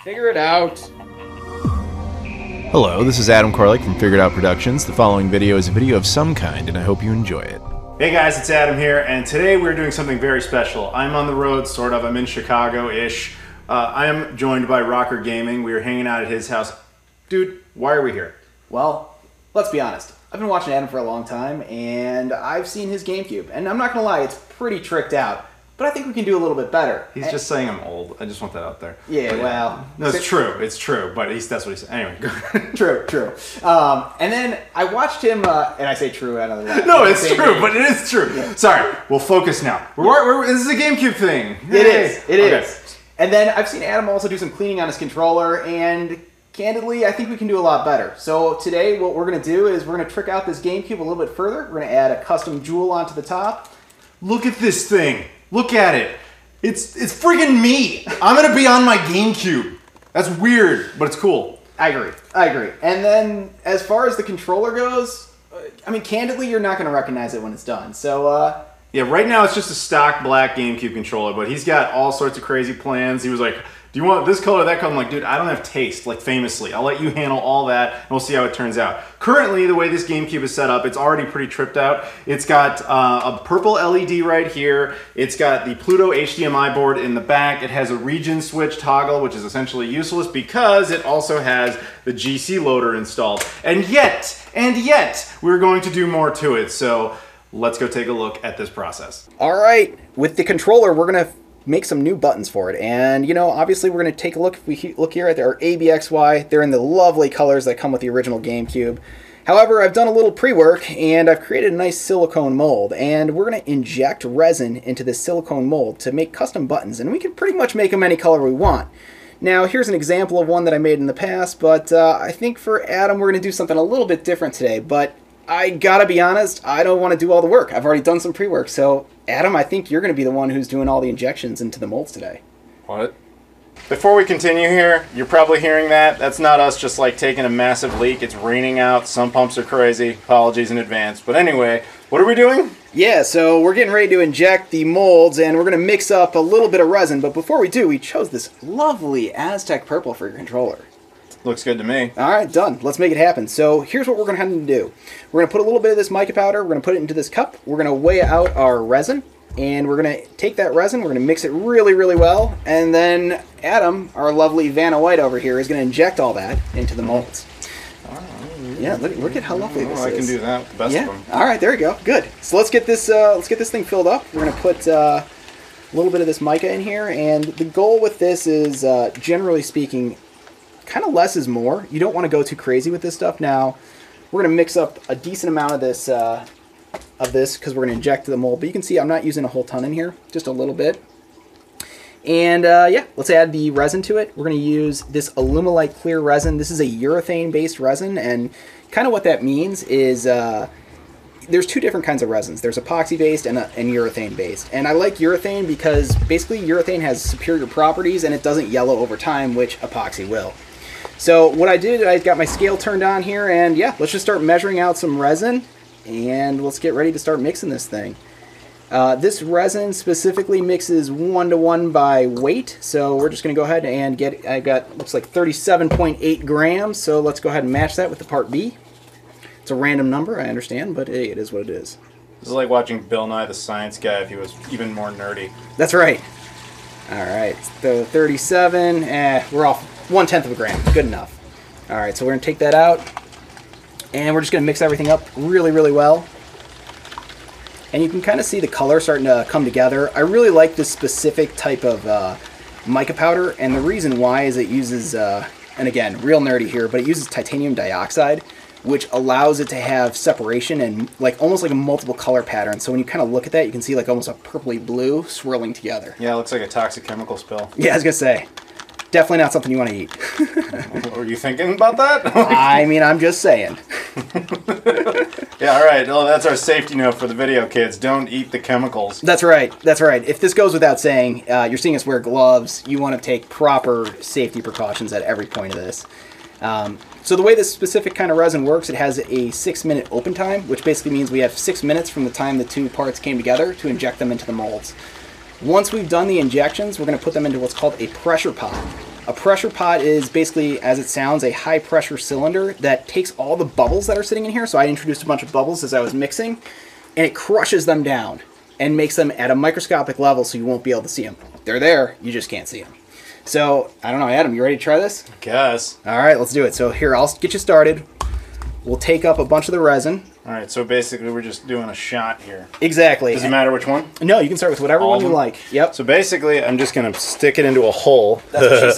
Figure it out. Hello, this is Adam Koralik from Figured Out Productions. The following video is a video of some kind, and I hope you enjoy it. Hey guys, it's Adam here, and today we're doing something very special. I'm on the road, sort of. I'm in Chicago-ish. I am joined by Rocker Gaming. We are hanging out at his house. Dude, why are we here? Well, let's be honest. I've been watching Adam for a long time, and I've seen his GameCube. And I'm not going to lie, it's pretty tricked out. But I think we can do a little bit better. He's just saying I'm old. I just want that out there. Yeah, well... No, it's true. It's true. But that's what he said. Anyway, go ahead. True. And then I watched him, and I say true out of the left. No, it's true, but it is true. Yeah. Sorry, we'll focus now. This is a GameCube thing. It is. And then I've seen Adam also do some cleaning on his controller, and candidly, I think we can do a lot better. So today, what we're going to do is we're going to trick out this GameCube a little bit further. We're going to add a custom jewel onto the top. Look at this thing. Look at it. It's friggin' me. I'm going to be on my GameCube. That's weird, but it's cool. I agree. And then as far as the controller goes, I mean, candidly, you're not going to recognize it when it's done. So, yeah, right now it's just a stock black GameCube controller, but he's got all sorts of crazy plans. He was like, do you want this color, that color? I'm like, dude, I don't have taste, like famously. I'll let you handle all that, and we'll see how it turns out. Currently, the way this GameCube is set up, it's already pretty tripped out. It's got a purple LED right here. It's got the Pluto HDMI board in the back. It has a region switch toggle, which is essentially useless because it also has the GC loader installed. And yet, we're going to do more to it. So let's go take a look at this process. All right, with the controller, we're going to make some new buttons for it. And, you know, obviously we're going to take a look. If we look here at our ABXY, they're in the lovely colors that come with the original GameCube. However, I've done a little pre-work, and I've created a nice silicone mold. And we're going to inject resin into this silicone mold to make custom buttons. And we can pretty much make them any color we want. Now, here's an example of one that I made in the past, but I think for Adam, we're going to do something a little bit different today. But I gotta be honest, I don't want to do all the work. I've already done some pre-work, so Adam, I think you're going to be the one who's doing all the injections into the molds today. What? Before we continue here, you're probably hearing that. That's not us just like taking a massive leak. It's raining out. Some pumps are crazy. Apologies in advance. But anyway, what are we doing? Yeah, so we're getting ready to inject the molds, and we're going to mix up a little bit of resin. But before we do, we chose this lovely Aztec purple for your controller. Looks good to me. All right, done. Let's make it happen. So here's what we're going to have to do. We're going to put a little bit of this mica powder. We're going to put it into this cup. We're going to weigh out our resin. And we're going to take that resin. We're going to mix it really, really well. And then Adam, our lovely Vanna White over here, is going to inject all that into the molds. Yeah, look at how lovely this is. I can do that. The best of them. All right, there we go. Good. So let's get this thing filled up. We're going to put a little bit of this mica in here. And the goal with this is, generally speaking, kind of less is more. You don't want to go too crazy with this stuff. Now, we're going to mix up a decent amount of this because we're going to inject the mold. But you can see I'm not using a whole ton in here, just a little bit. And yeah, let's add the resin to it. We're going to use this Alumilite clear resin. This is a urethane-based resin, and kind of what that means is there's two different kinds of resins. There's epoxy-based and urethane-based. And I like urethane because basically urethane has superior properties and it doesn't yellow over time, which epoxy will. So what I did, I got my scale turned on here, and yeah, let's just start measuring out some resin, and let's get ready to start mixing this thing. This resin specifically mixes 1-to-1 by weight, so we're just going to go ahead and I got, looks like 37.8 grams, so let's go ahead and match that with the part B. It's a random number, I understand, but hey, it is what it is. This is like watching Bill Nye the Science Guy if he was even more nerdy. That's right. All right, so 37, we're off 1/10 of a gram, good enough. All right, so we're going to take that out, and we're just going to mix everything up really, really well. And you can kind of see the color starting to come together. I really like this specific type of mica powder, and the reason why is it uses, and again, real nerdy here, but it uses titanium dioxide, which allows it to have separation and like almost like a multiple color pattern. So when you kind of look at that, you can see like almost a purpley blue swirling together. Yeah, it looks like a toxic chemical spill. Yeah, I was going to say. Definitely not something you want to eat. Were you thinking about that? I mean, I'm just saying. Yeah, all right. Well, that's our safety note for the video, kids. Don't eat the chemicals. That's right. That's right. If this goes without saying, you're seeing us wear gloves. You want to take proper safety precautions at every point of this. So the way this specific kind of resin works, it has a 6-minute open time, which basically means we have 6 minutes from the time the two parts came together to inject them into the molds. Once we've done the injections, we're going to put them into what's called a pressure pot. A pressure pot is basically, as it sounds, a high pressure cylinder that takes all the bubbles that are sitting in here. So I introduced a bunch of bubbles as I was mixing, and it crushes them down and makes them at a microscopic level so you won't be able to see them. They're there, you just can't see them. So, I don't know, Adam, you ready to try this? Guess. All right, let's do it. So here, I'll get you started. We'll take up a bunch of the resin. All right, so basically we're just doing a shot here. Exactly. Does it matter which one? No, you can start with whatever one you like. Yep. So basically, I'm just going to stick it into a hole. That's what she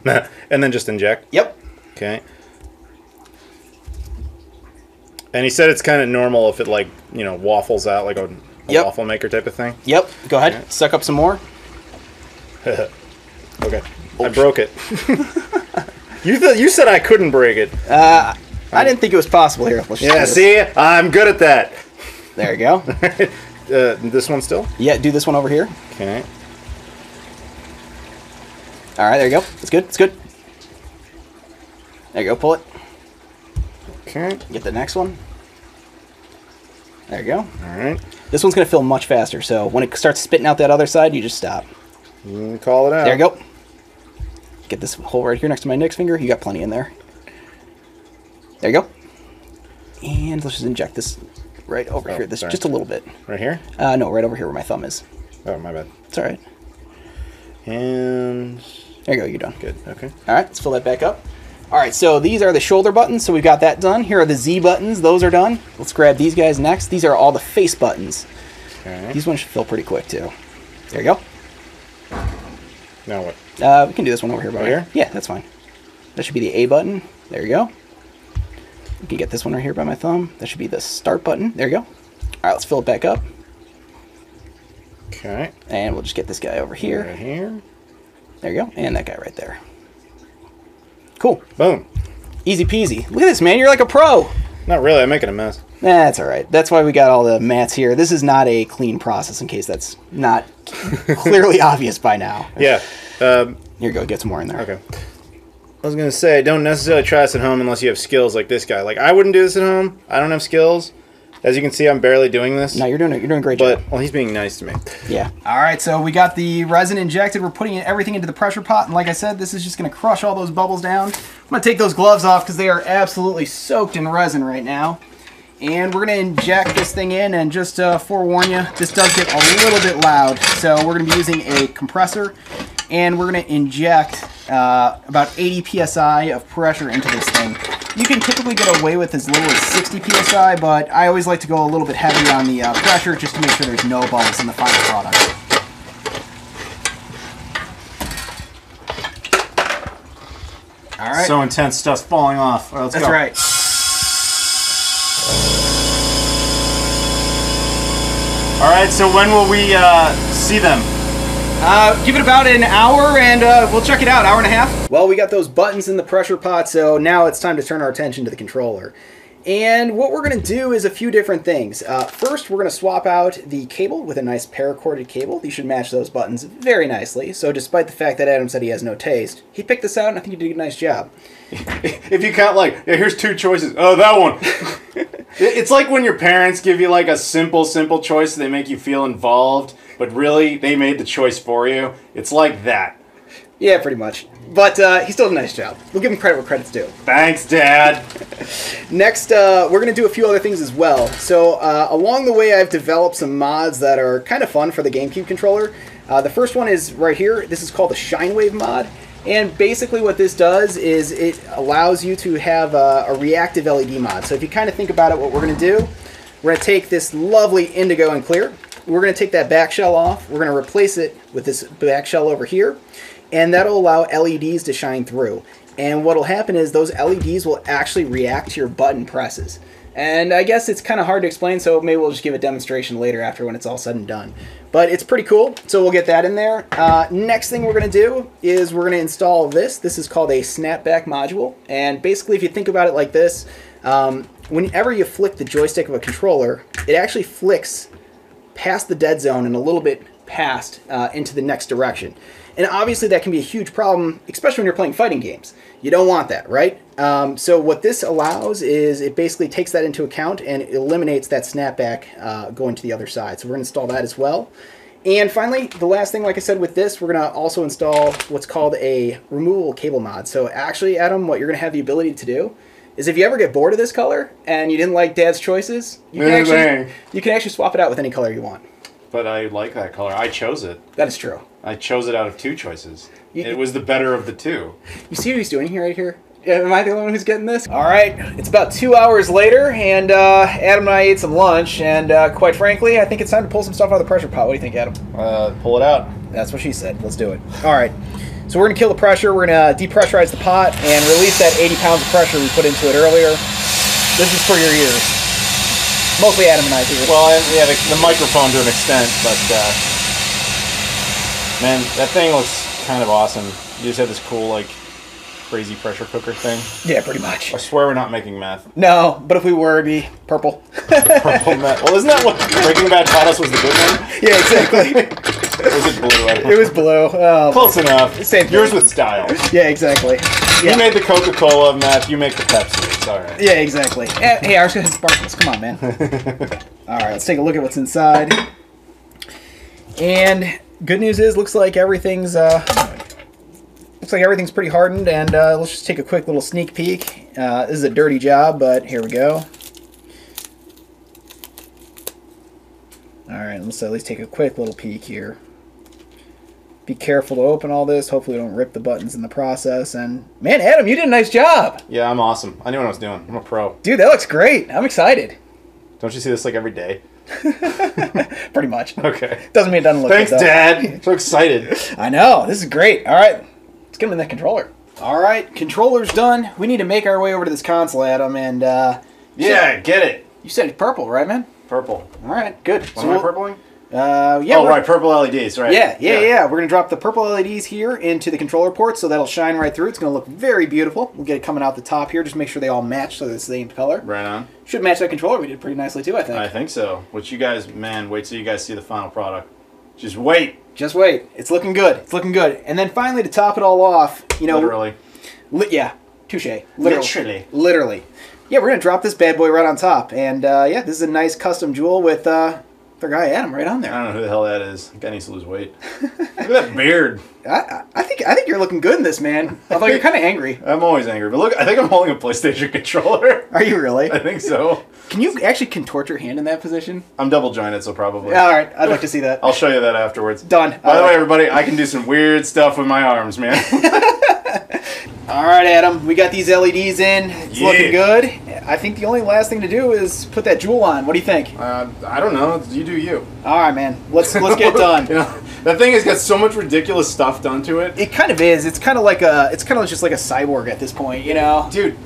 said. And then just inject. Yep. Okay. And he said it's kind of normal if it, like, you know, waffles out like a waffle maker type of thing. Yep. Go ahead. Okay. Suck up some more. Okay. I broke it. You said I couldn't break it. I didn't think it was possible here. Let's just Yeah, do this. see? I'm good at that. There you go. This one still? Yeah, do this one over here. Okay. All right, there you go. It's good. It's good. There you go. Pull it. Okay. Get the next one. There you go. All right. This one's going to fill much faster, so when it starts spitting out that other side, you just stop. You call it out. There you go. Get this hole right here next to my index finger. You got plenty in there. There you go. And let's just inject this right over here. This sorry. just a little bit. Right here? No, right over here where my thumb is. Oh, my bad. It's all right. And There you go. You're done. good. Okay. All right, let's fill that back up. All right, so these are the shoulder buttons, so we've got that done. Here are the Z buttons. Those are done. Let's grab these guys next. These are all the face buttons. Okay. These ones should fill pretty quick, too. There you go. Now what? We can do this one over here. Right here? Yeah, that's fine. That should be the A button. There you go. We can get this one right here by my thumb. That should be the start button. There you go. All right, let's fill it back up. Okay. And we'll just get this guy over here. Right here. There you go. And that guy right there. Cool. Boom. Easy peasy. Look at this, man. You're like a pro. Not really. I'm making a mess. That's all right. That's why we got all the mats here. This is not a clean process, in case that's not clearly obvious by now. Yeah. Here you go. Get some more in there. Okay. I was going to say, don't necessarily try this at home unless you have skills like this guy. Like, I wouldn't do this at home. I don't have skills. As you can see, I'm barely doing this. No, you're doing a great job. But, well, he's being nice to me. Yeah. All right, so we got the resin injected. We're putting everything into the pressure pot, and like I said, this is just going to crush all those bubbles down. I'm going to take those gloves off because they are absolutely soaked in resin right now. And we're going to inject this thing in, and just forewarn you, this does get a little bit loud. So we're going to be using a compressor, and we're going to inject about 80 psi of pressure into this thing. You can typically get away with as little as 60 psi, but I always like to go a little bit heavier on the pressure just to make sure there's no bubbles in the final product. All right. So intense, stuff's falling off. All right, let's go. That's right. All right, so when will we see them? Give it about an hour and we'll check it out. Hour and a half. Well, we got those buttons in the pressure pot, so now it's time to turn our attention to the controller. And what we're going to do is a few different things. First, we're going to swap out the cable with a nice paracorded cable. These should match those buttons very nicely. So despite the fact that Adam said he has no taste, he picked this out and I think he did a nice job. If you count, like, yeah, here's two choices. Oh, that one. It's like when your parents give you, like, a simple choice and they make you feel involved, but really, they made the choice for you. It's like that. Yeah, pretty much. But he still did a nice job. We'll give him credit where credit's due. Thanks, Dad. Next, we're going to do a few other things as well. So along the way, I've developed some mods that are kind of fun for the GameCube controller. The first one is right here. This is called the Shine Wave mod. And basically what this does is it allows you to have a reactive LED mod. So if you kind of think about it, what we're going to do, we're going to take this lovely indigo and clear. We're going to take that back shell off. We're going to replace it with this back shell over here. And that'll allow LEDs to shine through. And what'll happen is those LEDs will actually react to your button presses. And I guess it's kind of hard to explain, so maybe we'll just give a demonstration later after when it's all said and done. But it's pretty cool, so we'll get that in there. Next thing we're going to do is we're going to install this. This is called a Snapback Module. And basically, if you think about it like this, whenever you flick the joystick of a controller, it actually flicks past the dead zone and a little bit past into the next direction. And obviously that can be a huge problem, especially when you're playing fighting games. You don't want that, right? So what this allows is it basically takes that into account and eliminates that snapback going to the other side. So we're going to install that as well. And finally, the last thing, like I said, with this, we're going to also install what's called a removable cable mod. So actually, Adam, what you're going to have the ability to do is if you ever get bored of this color and you didn't like Dad's choices, you can actually swap it out with any color you want. But I like that color. I chose it. That is true. I chose it out of 2 choices. It was the better of the 2. You see what he's doing here, right here? Am I the only one who's getting this? All right, it's about 2 hours later, and Adam and I ate some lunch, and quite frankly, I think it's time to pull some stuff out of the pressure pot. What do you think, Adam? Pull it out. That's what she said. Let's do it. All right, so we're going to kill the pressure. We're going to depressurize the pot and release that 80 pounds of pressure we put into it earlier. This is for your ears. Mostly Adam and I's ears. Well, yeah, the microphone to an extent, but man, that thing looks kind of awesome. You just have this cool, like, crazy pressure cooker thing. Yeah, pretty much. I swear we're not making meth. No, but if we were, it'd be purple. Purple meth. Well, isn't that what Breaking Bad taught us was the good one? Yeah, exactly. Or was it blue? It was blue. Close enough. Same thing. Yours with style. Yeah, exactly. Yeah. You made the Coca-Cola meth, you make the Pepsi. It's all right. Yeah, exactly. Hey, ours got sparkles. Come on, man. All right, let's take a look at what's inside. And good news is, looks like everything's pretty hardened. And let's just take a quick little sneak peek. This is a dirty job, but here we go. All right, let's at least take a quick little peek here. Be careful to open all this. Hopefully we don't rip the buttons in the process. And man, Adam, you did a nice job. Yeah, I'm awesome. I knew what I was doing. I'm a pro. Dude, that looks great. I'm excited. Don't you see this like every day? Pretty much. Okay. Doesn't mean it doesn't look Thanks, good, though. Dad. I'm so excited. I know. This is great. All right. Let's get him in that controller. All right. Controller's done. We need to make our way over to this console, Adam. And yeah, get it. You said it's purple, right, man? Purple. All right. Good. What am I purpling? Yeah. Oh, right. Purple LEDs, right? Yeah. We're going to drop the purple LEDs here into the controller port, so that'll shine right through. It's going to look very beautiful. We'll get it coming out the top here. Just make sure they all match so they're the same color. Right on. Should match that controller. We did pretty nicely, too, I think. I think so. Which you guys, man, wait till you guys see the final product. Just wait. Just wait. It's looking good. It's looking good. And then finally, to top it all off, you know... Literally. Yeah. Touche. Literally. Yeah, we're going to drop this bad boy right on top. And, yeah, this is a nice custom jewel with... our guy Adam right on there. I don't know who the hell that is. The guy needs to lose weight. Look at that beard. I think you're looking good in this, man. Although you're kind of angry. I'm always angry, but look, I think I'm holding a PlayStation controller. Are you really? I think so. Can you actually contort your hand in that position? I'm double jointed, so probably. All right, I'd like to see that. I'll show you that afterwards. Done. By the way, everybody, I can do some weird stuff with my arms, man. All right, Adam, we got these LEDs in. It's looking good. I think the only last thing to do is put that jewel on. What do you think? I don't know. You do you. All right, man. Let's get it done. You know, that thing has got so much ridiculous stuff done to it. It kind of is. It's kind of just like a cyborg at this point, you know? Dude,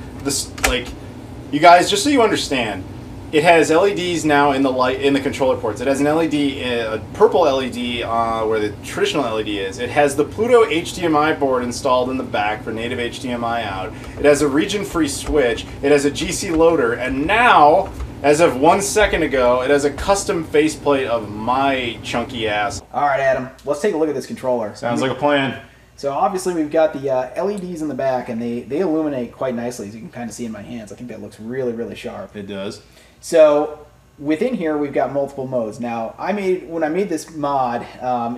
you guys, just so you understand, it has LEDs now in the controller ports. It has an LED, a purple LED where the traditional LED is. It has the Pluto HDMI board installed in the back for native HDMI out. It has a region-free switch. It has a GC loader, and now, as of 1 second ago, it has a custom faceplate of my chunky ass. All right, Adam, let's take a look at this controller. Sounds like a plan. So obviously we've got the LEDs in the back, and they illuminate quite nicely, as you can kind of see in my hands. I think that looks really, really sharp. It does. So within here, we've got multiple modes. Now, when I made this mod,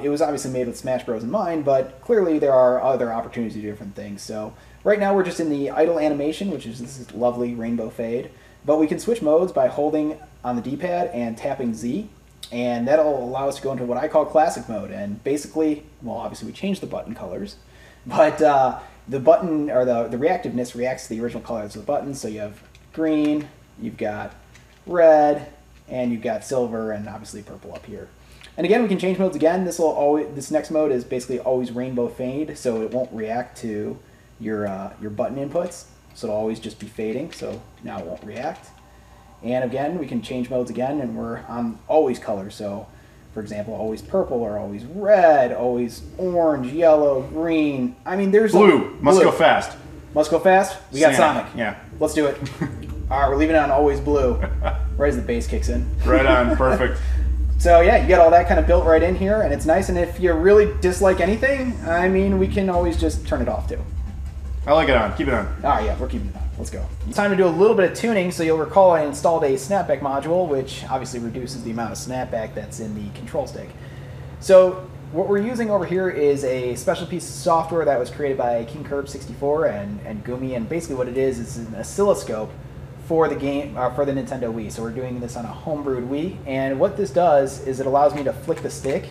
it was obviously made with Smash Bros. In mind, but clearly there are other opportunities to do different things. So right now we're just in the idle animation, which is this lovely rainbow fade. But we can switch modes by holding on the D-pad and tapping Z, and that'll allow us to go into what I call classic mode. And basically, well, obviously we changed the button colors, but the button, or the reactiveness reacts to the original colors of the buttons. So you have green, you've got red, and you've got silver, and obviously purple up here. And again, we can change modes again. This next mode is basically always rainbow fade, so it won't react to your button inputs. So it'll always just be fading. So now it won't react. And again, we can change modes again, and we're on always colors. So, for example, always purple, or always red, always orange, yellow, green. I mean, there's blue. Must go fast. Must go fast. We got Sonic. Yeah. Let's do it. All right, we're leaving it on always blue, right as the bass kicks in. Right on, perfect. So yeah, you got all that kind of built right in here, and it's nice. And if you really dislike anything, I mean, we can always just turn it off too. I like it on. Keep it on. All right, yeah, we're keeping it on. Let's go. It's time to do a little bit of tuning. So you'll recall I installed a snapback module, which obviously reduces the amount of snapback that's in the control stick. So what we're using over here is a special piece of software that was created by King Curb64 and Gumi, and basically what it is an oscilloscope for the game, for the Nintendo Wii. So we're doing this on a homebrewed Wii, and what this does is it allows me to flick the stick,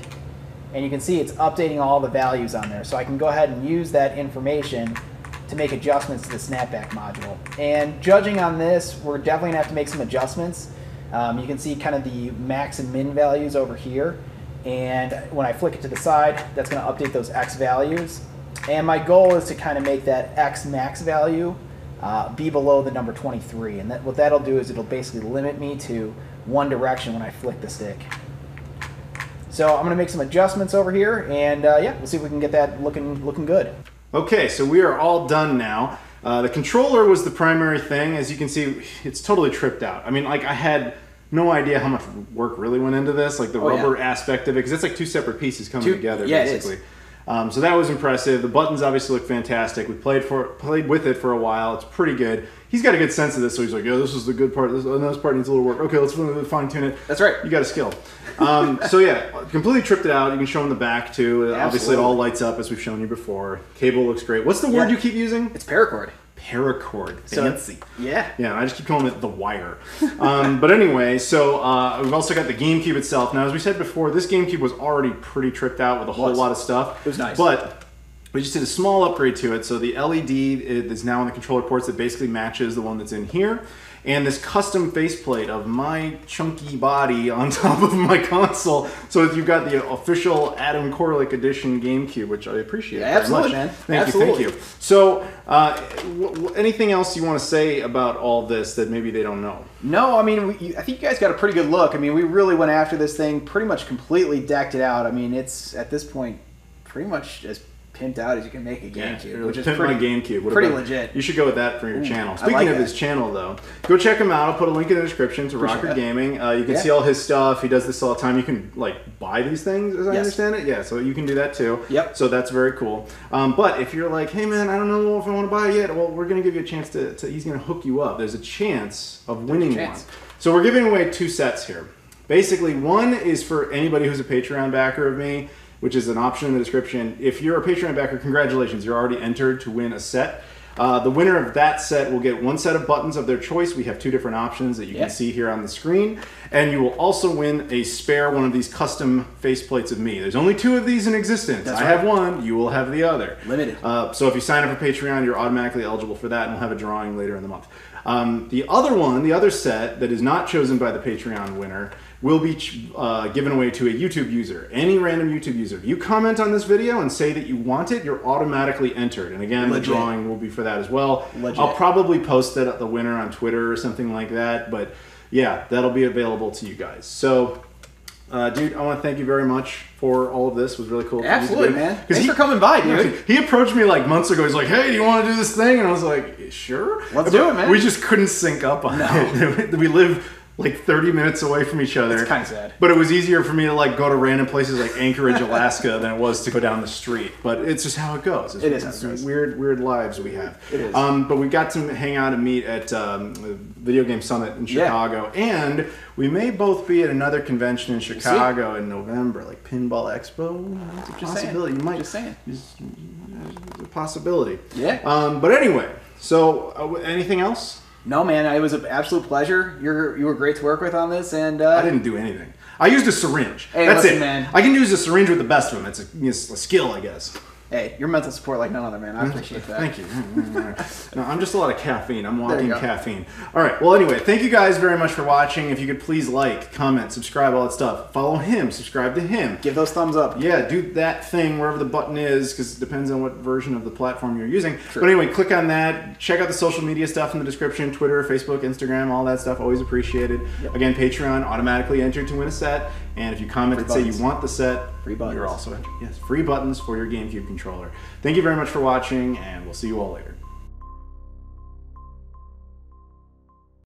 and you can see it's updating all the values on there. So I can go ahead and use that information to make adjustments to the Snapback module. And judging on this, we're definitely gonna have to make some adjustments. You can see kind of the max and min values over here. And when I flick it to the side, that's gonna update those X values. And my goal is to kind of make that X max value be below the number 23. And what that'll do is it'll basically limit me to one direction when I flick the stick. So I'm gonna make some adjustments over here, and yeah, we'll see if we can get that looking good. Okay, so we are all done now. The controller was the primary thing. As you can see, it's totally tripped out. I mean, like, I had no idea how much work really went into this, like the rubber aspect of it, because it's like two separate pieces coming together, basically. So that was impressive. The buttons obviously look fantastic. We played with it for a while. It's pretty good. He's got a good sense of this, so he's like, yeah, this is the good part. This part needs a little work. Okay, let's fine tune it. That's right. You got a skill. So yeah, completely tripped it out. You can show him the back too. Obviously it all lights up as we've shown you before. Cable looks great. What's the word you keep using? It's paracord. Paracord. Fancy. Yeah. Yeah, I just keep calling it the wire. But anyway, so we've also got the GameCube itself. Now, as we said before, this GameCube was already pretty tripped out with a whole lot of stuff. It was nice. But we just did a small upgrade to it. So the LED is now on the controller ports that basically matches the one that's in here. And this custom faceplate of my chunky body on top of my console. So you've got the official Adam Koralik edition GameCube, which I appreciate very much. Man. Thank you. So anything else you want to say about all this that maybe they don't know? No, I mean, I think you guys got a pretty good look. I mean, we really went after this thing, pretty much completely decked it out. I mean, it's, at this point, pretty much as pimped out as you can make a GameCube, which is pretty GameCube. Pretty legit. You should go with that for your channel. Speaking of his channel, though, go check him out. I'll put a link in the description to Rocker Gaming. You can see all his stuff. He does this all the time. You can like buy these things, as I understand it. Yeah, so you can do that too. Yep. So that's very cool. But if you're like, hey man, I don't know if I want to buy it yet, well, we're gonna give you a chance to he's gonna hook you up. There's a chance of winning one. So we're giving away 2 sets here. Basically, one is for anybody who's a Patreon backer of me, which is an option in the description. If you're a Patreon backer, congratulations, you're already entered to win a set. The winner of that set will get 1 set of buttons of their choice. We have 2 different options that you can see here on the screen. And you will also win a spare one of these custom faceplates of me. There's only 2 of these in existence. I have one, you will have the other. Limited. So if you sign up for Patreon, you're automatically eligible for that, and we'll have a drawing later in the month. The other set that is not chosen by the Patreon winner will be given away to a YouTube user, any random YouTube user. If you comment on this video and say that you want it, you're automatically entered. And again, the drawing will be for that as well. I'll probably post the winner on Twitter or something like that, but yeah, that'll be available to you guys. So, dude, I want to thank you very much for all of this. It was really cool. Absolutely, man. Thanks for coming by, dude. He approached me like months ago. He's like, hey, do you want to do this thing? And I was like, sure. Let's do it, man. We just couldn't sync up on it. We live like 30 minutes away from each other. It's kind of sad. But it was easier for me to like go to random places like Anchorage, Alaska than it was to go down the street. But it's just how it goes. It's weird lives we have. It is. But we got to hang out and meet at Video Game Summit in Chicago. And we may both be at another convention in Chicago in November, like Pinball Expo. It's a possibility. You might. Just saying. It's a possibility. Yeah. But anyway, so anything else? No, man, it was an absolute pleasure. You were great to work with on this, and I didn't do anything. I used a syringe. Hey, that's listen, it, man. I can use a syringe with the best of them. It's a skill, I guess. Hey, your mental support like none other, man. I appreciate that. Thank you. No, I'm just a lot of caffeine. I'm walking caffeine. All right. Well, anyway, thank you guys very much for watching. If you could please like, comment, subscribe, all that stuff. Follow him. Subscribe to him. Give those thumbs up. Yeah, do that thing wherever the button is, because it depends on what version of the platform you're using. But anyway, click on that. Check out the social media stuff in the description. Twitter, Facebook, Instagram, all that stuff. Always appreciated. Again, Patreon, automatically entered to win a set. And if you comment and say you want the set, you're also entered. Yes, free buttons for your GameCube controller. Thank you very much for watching, and we'll see you all later.